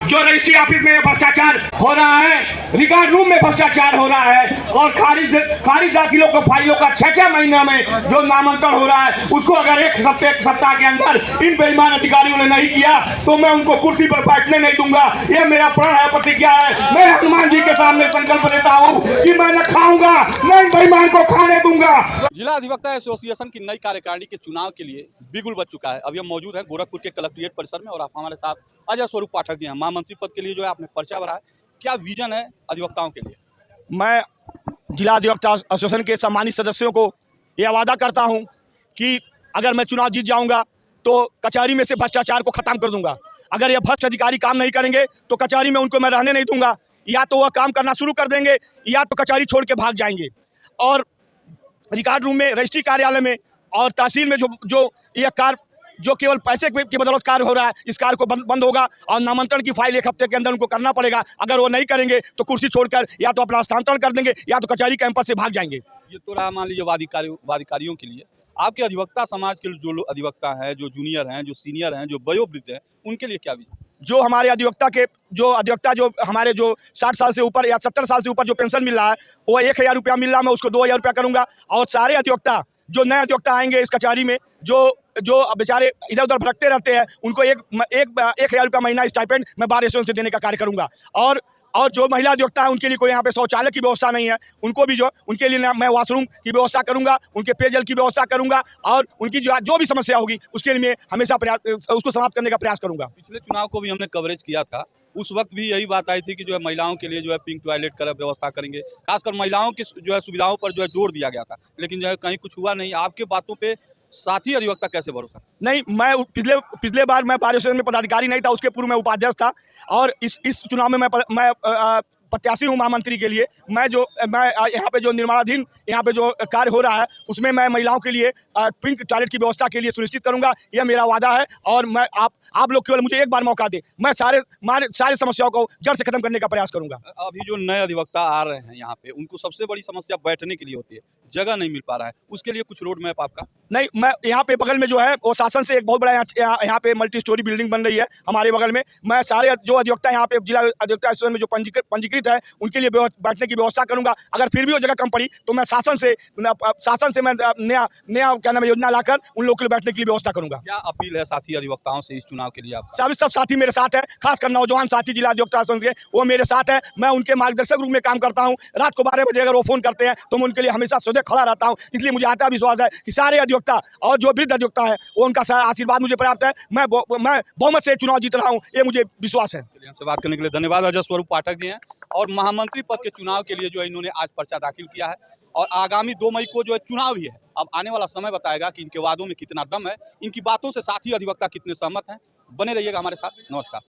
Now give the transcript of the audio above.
जो registry office में भ्रष्टाचार हो रहा है, रिकॉर्ड रूम में भ्रष्टाचार हो रहा है और खारिज दाखिलों को फाइलों का 6-6 महीने में जो नामांकन हो रहा है उसको अगर एक सप्ताह के अंदर इन बेईमान अधिकारियों ने नहीं किया तो मैं उनको कुर्सी पर बैठने नहीं दूंगा। यह मेरा प्रण है, प्रतिज्ञा है। मैं हनुमान जी के सामने संकल्प लेता हूं कि मैं न खाऊंगा न इन बेईमान को खाने दूंगा। जिला अधिवक्ता एसोसिएशन की नई कार्यकारिणी के चुनाव के लिए बिगुल बज चुका है। अभी हम मौजूद हैं गोरखपुर के कलेक्ट्रेट परिसर में और आप हमारे साथ अजय स्वरूप पाठक जी हैं। महामंत्री पद के लिए जो है आपने पर्चा भरा है, क्या विजन है अधिवक्ताओं के लिए? मैं जिला अधिवक्ता एसोसिएशन के सम्मानित सदस्यों को यह वादा करता हूं कि अगर मैं चुनाव जीत जाऊंगा तो कचहरी में से भ्रष्टाचार को खत्म कर दूंगा। अगर ये भ्रष्ट अधिकारी काम नहीं करेंगे तो कचहरी में उनको मैं रहने नहीं दूंगा। या तो वह काम करना शुरू कर देंगे या तो कचहरी छोड़ के भाग जाएंगे। और रिकॉर्ड रूम में, रजिस्ट्री कार्यालय में और तहसील में जो यह कार्य जो केवल पैसे की बदौलत कार्य हो रहा है, इस कार्य को बंद होगा और नामांकन की फाइल 1 हफ्ते के अंदर उनको करना पड़ेगा। अगर वो नहीं करेंगे तो कुर्सी छोड़कर या तो अपना स्थानांतरण कर देंगे या तो कचहरी कैंपस से भाग जाएंगे। ये तो रहा मान लीजिए वादिकारियों के लिए। आपके अधिवक्ता समाज के जो अधिवक्ता हैं, जो जूनियर हैं, जो सीनियर हैं, जो वयोवृद्ध हैं, उनके लिए क्या विजन? जो हमारे अधिवक्ता जो हमारे जो 60 साल से ऊपर या 70 साल से ऊपर जो पेंशन मिल रहा है वो 1000 रुपया मिल रहा है, मैं उसको 2000 रुपया करूंगा। और सारे अधिवक्ता जो नए अधिवक्ता आएंगे इस कचहरी में, जो बेचारे इधर उधर भटकते रहते हैं, उनको 1000 रुपया महीना स्टाइपेंड मैं बार एसोसिएशन से देने का कार्य करूंगा। और जो महिला अधिवक्ता है उनके लिए कोई यहाँ पे शौचालय की व्यवस्था नहीं है, उनको भी उनके लिए मैं वॉशरूम की व्यवस्था करूंगा, उनके पेयजल की व्यवस्था करूंगा और उनकी जो भी समस्या होगी उसके लिए मैं हमेशा उसको समाप्त करने का प्रयास करूंगा। पिछले चुनाव को भी हमने कवरेज किया था, उस वक्त भी यही बात आई थी कि जो है महिलाओं के लिए जो है पिंक टॉयलेट का व्यवस्था करेंगे, खासकर महिलाओं की जो है सुविधाओं पर जो है जोर दिया गया था, लेकिन जो है कहीं कुछ हुआ नहीं। आपके बातों पे साथी अधिवक्ता कैसे भरोसा? नहीं, मैं पिछले बार मैं बार एसोसिएशन में पदाधिकारी नहीं था, उसके पूर्व मैं उपाध्यक्ष था और इस चुनाव में मैं प्रत्याशी हूँ महामंत्री के लिए। मैं यहाँ पे जो निर्माणाधीन यहाँ पे जो कार्य हो रहा है उसमें मैं महिलाओं के लिए पिंक टॉयलेट की व्यवस्था के लिए सुनिश्चित करूंगा। यह मेरा वादा है और मैं आप लोग केवल मुझे एक बार मौका दे, मैं सारे समस्याओं को जड़ से खत्म करने का प्रयास करूंगा। अभी जो नए अधिवक्ता आ रहे हैं यहाँ पे, उनको सबसे बड़ी समस्या बैठने के लिए होती है, जगह नहीं मिल पा रहा है, उसके लिए कुछ रोड मैप आपका? नहीं, मैं यहाँ पे बगल में जो है वो शासन से एक बहुत बड़ा यहाँ पे मल्टी स्टोरी बिल्डिंग बन रही है हमारे बगल में। मैं सारे जो अधिवक्ता यहाँ पे जिला अधिवक्ता एसोसिएशन में जो पंजीकृत है उनके लिए बैठने की व्यवस्था करूंगा। अगर फिर भी वो जगह कम पड़ी तो मैं शासन से मैं नया क्या नाम योजना लाकर उन लोगों के लिए बैठने के लिए व्यवस्था करूंगा। क्या अपील है साथी अधिवक्ताओं से इस चुनाव के लिए? आप सब साथी मेरे साथ है, खासकर नौजवान साथी जिला अधिवक्ता एसोसिएशन के, वो मेरे साथ है। मैं उनके मार्गदर्शक रूप में काम करता हूँ। रात को 12 बजे अगर वो फोन करते हैं तो मैं उनके लिए हमेशा सदैव खड़ा रहता हूँ। इसलिए मुझे आता विश्वास है कि सारे अधिवक्ता और जो वृद्ध अधिवक्ता है वो उनका आशीर्वाद मुझे प्राप्त है। मैं बहुमत से चुनाव जीत रहा हूँ, ये मुझे विश्वास है। हमसे बात करने के लिए धन्यवाद। अजय स्वरूप पाठक जी हैं और महामंत्री पद के चुनाव के लिए जो है इन्होंने आज पर्चा दाखिल किया है और आगामी 2 मई को जो है चुनाव भी है। अब आने वाला समय बताएगा कि इनके वादों में कितना दम है, इनकी बातों से साथी अधिवक्ता कितने सहमत हैं। बने रहिएगा हमारे साथ। नमस्कार।